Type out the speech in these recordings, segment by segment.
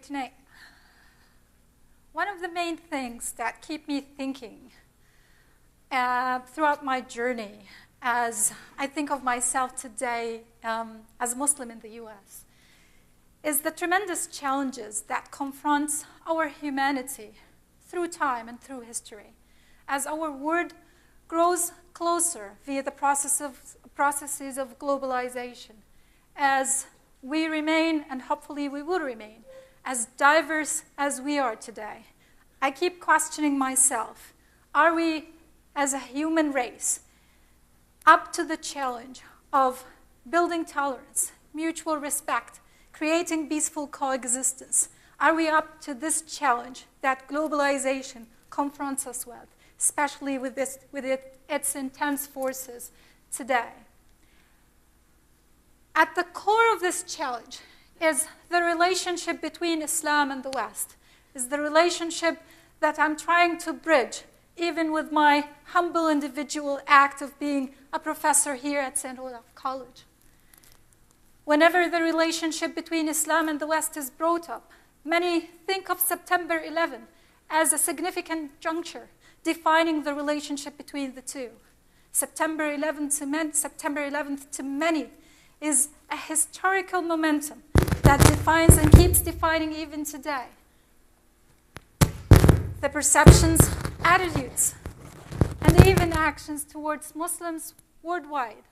Brittany. One of the main things that keep me thinking throughout my journey, as I think of myself today as a Muslim in the US, is the tremendous challenges that confront our humanity through time and through history, as our world grows closer via the processes of globalization, as we remain, and hopefully we will remain, as diverse as we are today. I keep questioning myself, are we, as a human race, up to the challenge of building tolerance, mutual respect, creating peaceful coexistence? Are we up to this challenge that globalization confronts us with, especially with its intense forces today? At the core of this challenge is the relationship between Islam and the West, is the relationship that I'm trying to bridge, even with my humble individual act of being a professor here at St. Olaf College. Whenever the relationship between Islam and the West is brought up, many think of September 11 as a significant juncture defining the relationship between the two. September 11th to many is a historical momentum that defines and keeps defining even today the perceptions, attitudes, and even actions towards Muslims worldwide,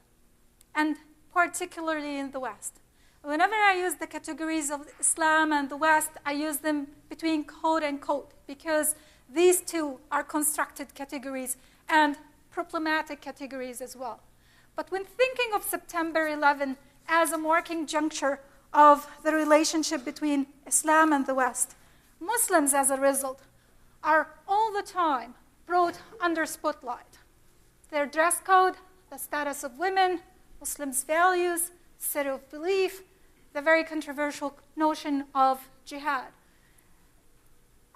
and particularly in the West. Whenever I use the categories of Islam and the West, I use them between quote and quote, because these two are constructed categories and problematic categories as well. But when thinking of September 11 as a marking juncture of the relationship between Islam and the West, Muslims, as a result, are all the time brought under spotlight. Their dress code, the status of women, Muslims' values, set of belief, the very controversial notion of jihad.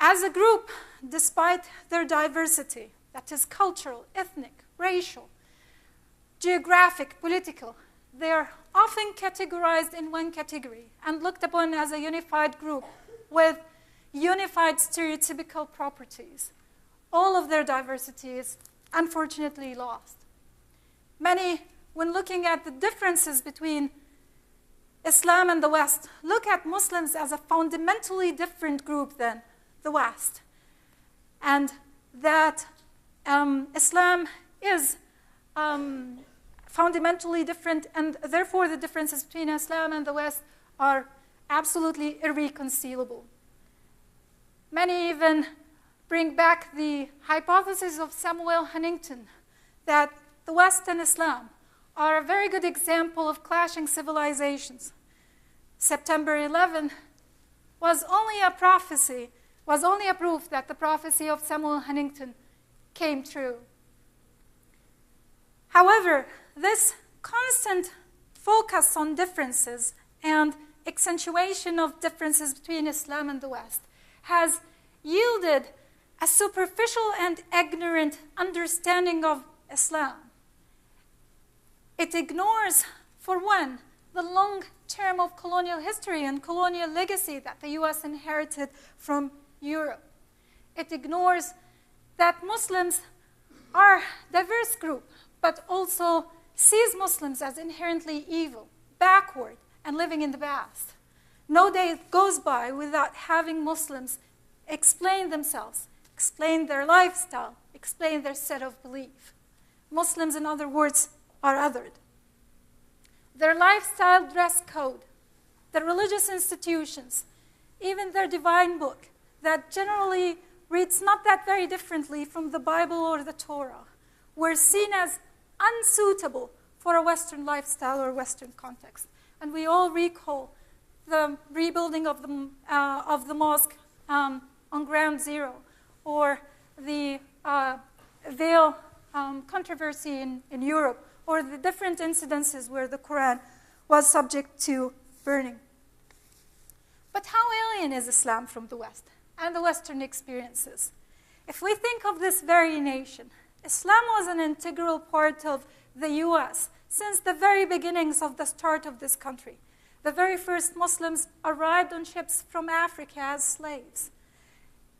As a group, despite their diversity, that is cultural, ethnic, racial, geographic, political, they are often categorized in one category and looked upon as a unified group with unified stereotypical properties. All of their diversity is unfortunately lost. Many, when looking at the differences between Islam and the West, look at Muslims as a fundamentally different group than the West, and that Islam is fundamentally different, and therefore the differences between Islam and the West are absolutely irreconcilable. Many even bring back the hypothesis of Samuel Huntington that the West and Islam are a very good example of clashing civilizations. September 11 was only a prophecy, was only a proof that the prophecy of Samuel Huntington came true. However, this constant focus on differences and accentuation of differences between Islam and the West has yielded a superficial and ignorant understanding of Islam. It ignores, for one, the long term of colonial history and colonial legacy that the US inherited from Europe. It ignores that Muslims are a diverse group, but also sees Muslims as inherently evil, backward, and living in the past. No day goes by without having Muslims explain themselves, explain their lifestyle, explain their set of belief. Muslims, in other words, are othered. Their lifestyle, dress code, their religious institutions, even their divine book, that generally reads not that very differently from the Bible or the Torah, were seen as unsuitable for a Western lifestyle or Western context. And we all recall the rebuilding of the mosque on Ground Zero, or the veil controversy in Europe, or the different incidences where the Quran was subject to burning. But how alien is Islam from the West and the Western experiences? If we think of this very nation, Islam was an integral part of the US since the very beginnings of the start of this country. the very first Muslims arrived on ships from Africa as slaves,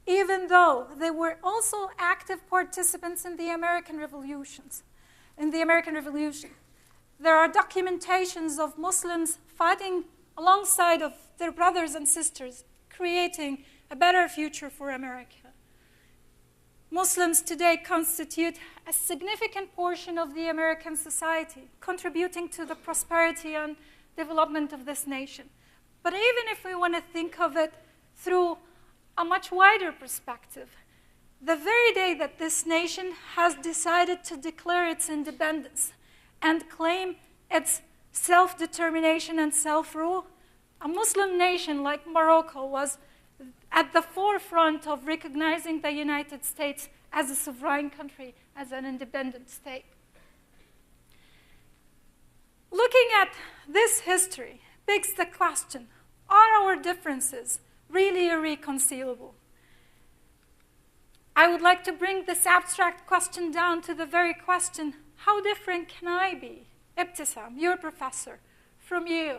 even though they were also active participants in the American Revolutions. In the American Revolution, there are documentations of Muslims fighting alongside of their brothers and sisters, creating a better future for America. Muslims today constitute a significant portion of the American society, contributing to the prosperity and development of this nation. But even if we want to think of it through a much wider perspective, the very day that this nation has decided to declare its independence and claim its self-determination and self-rule, a Muslim nation like Morocco was at the forefront of recognizing the United States as a sovereign country, as an independent state. Looking at this history begs the question, are our differences really irreconcilable? I would like to bring this abstract question down to the very question, how different can I be, Ibtesam, your professor, from you?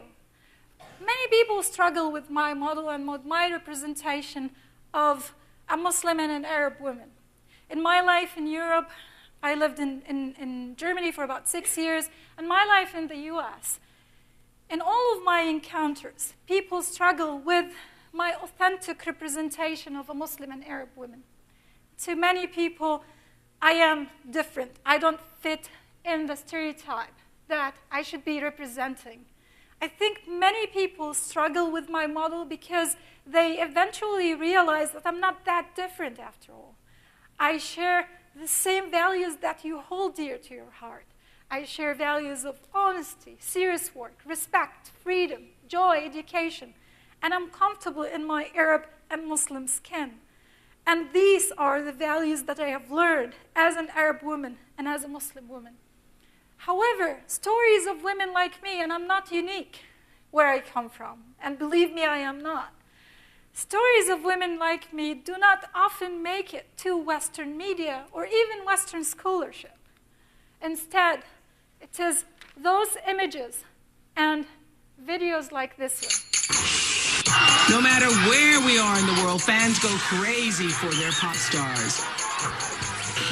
Many people struggle with my model and with my representation of a Muslim and an Arab woman. In my life in Europe, I lived in Germany for about 6 years, and my life in the US. In all of my encounters, people struggle with my authentic representation of a Muslim and Arab woman. To many people, I am different. I don't fit in the stereotype that I should be representing. I think many people struggle with my model because they eventually realize that I'm not that different after all. I share the same values that you hold dear to your heart. I share values of honesty, serious work, respect, freedom, joy, education, and I'm comfortable in my Arab and Muslim skin. And these are the values that I have learned as an Arab woman and as a Muslim woman. However, stories of women like me, and I'm not unique where I come from, and believe me, I am not. Stories of women like me do not often make it to Western media or even Western scholarship. Instead, it is those images and videos like this one. No matter where we are in the world, fans go crazy for their pop stars.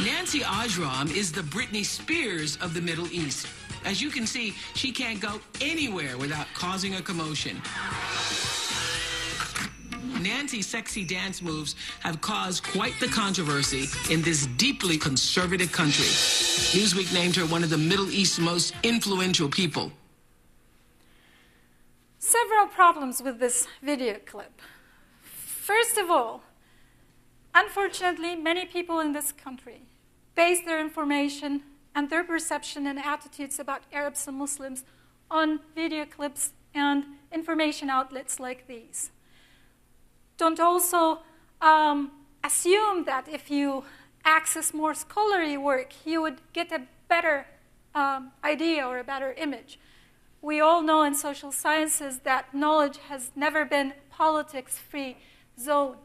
Nancy Ajram is the Britney Spears of the Middle East. As you can see, she can't go anywhere without causing a commotion. Nancy's sexy dance moves have caused quite the controversy in this deeply conservative country. Newsweek named her one of the Middle East's most influential people. Several problems with this video clip. First of all, unfortunately, many people in this country base their information and their perception and attitudes about Arabs and Muslims on video clips and information outlets like these. Don't also assume that if you access more scholarly work, you would get a better idea or a better image. We all know in social sciences that knowledge has never been a politics-free zone.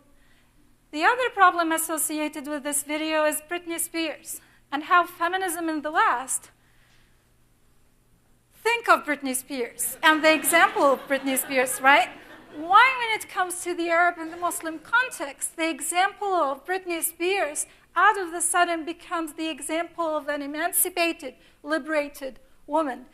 The other problem associated with this video is Britney Spears and how feminism in the West think of Britney Spears and the example of Britney Spears, right? Why, when it comes to the Arab and the Muslim context, the example of Britney Spears out of the sudden becomes the example of an emancipated, liberated woman?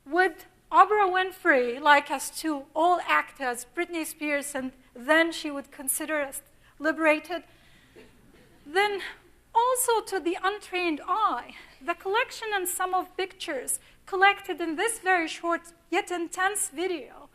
Would Oprah Winfrey like us to all act as Britney Spears and then she would consider us liberated? Then also to the untrained eye, the collection and sum of pictures collected in this very short yet intense video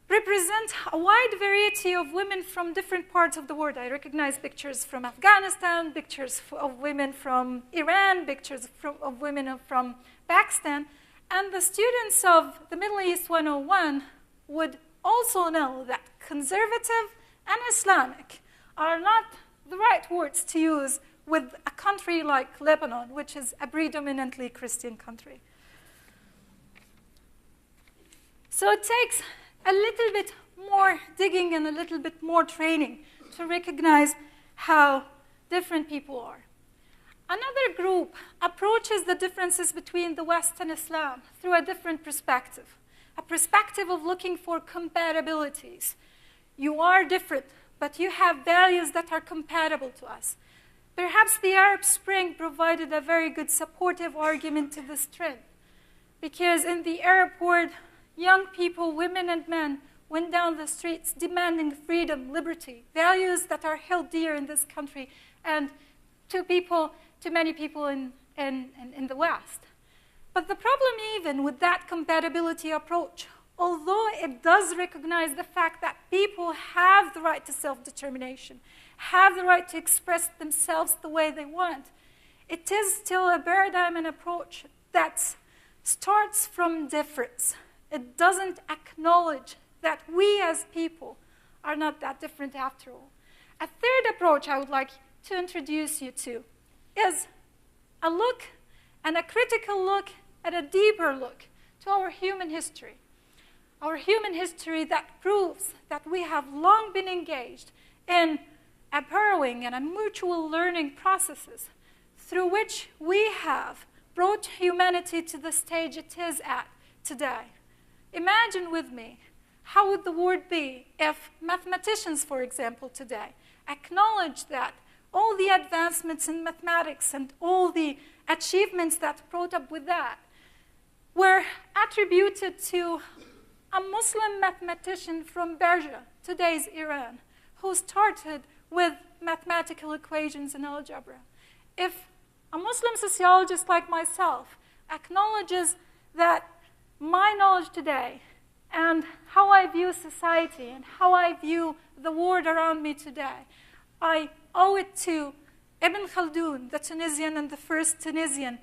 represent a wide variety of women from different parts of the world. I recognize pictures from Afghanistan, pictures of women from Iran, pictures of women from Pakistan. And the students of the Middle East 101 would also know that conservative and Islamic are not the right words to use with a country like Lebanon, which is a predominantly Christian country. So it takes a little bit more digging and a little bit more training to recognize how different people are. Another group approaches the differences between the West and Islam through a different perspective. a perspective of looking for compatibilities. You are different, but you have values that are compatible to us. Perhaps the Arab Spring provided a very good supportive argument to this trend, because in the Arab world, young people, women and men, went down the streets demanding freedom, liberty, values that are held dear in this country and to many people in the West. But the problem even with that compatibility approach, although it does recognize the fact that people have the right to self-determination, have the right to express themselves the way they want, it is still a paradigm and approach that starts from difference. It doesn't acknowledge that we as people are not that different after all. A third approach I would like to introduce you to is a look and a critical look at a deeper look to our human history. Our human history that proves that we have long been engaged in a borrowing and a mutual learning processes through which we have brought humanity to the stage it is at today. Imagine with me, how would the world be if mathematicians, for example, today, acknowledge that all the advancements in mathematics and all the achievements that brought up with that were attributed to a Muslim mathematician from Persia, today's Iran, who started with mathematical equations and algebra. If a Muslim sociologist like myself acknowledges that my knowledge today and how I view society and how I view the world around me today, I owe it to Ibn Khaldun, the Tunisian and the first Tunisian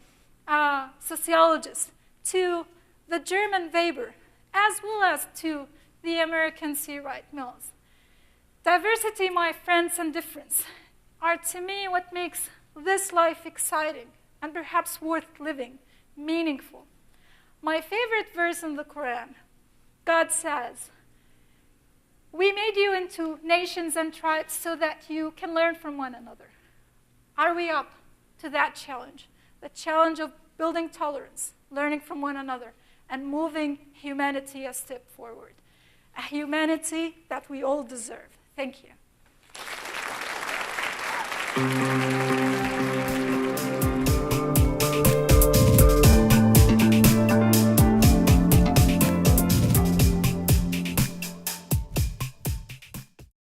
sociologist, to the German Weber, as well as to the American C. Wright Mills. Diversity, my friends, and difference are to me what makes this life exciting and perhaps worth living, meaningful. My favorite verse in the Quran, God says, "We made you into nations and tribes so that you can learn from one another." Are we up to that challenge? The challenge of building tolerance, learning from one another, and moving humanity a step forward. A humanity that we all deserve. Thank you.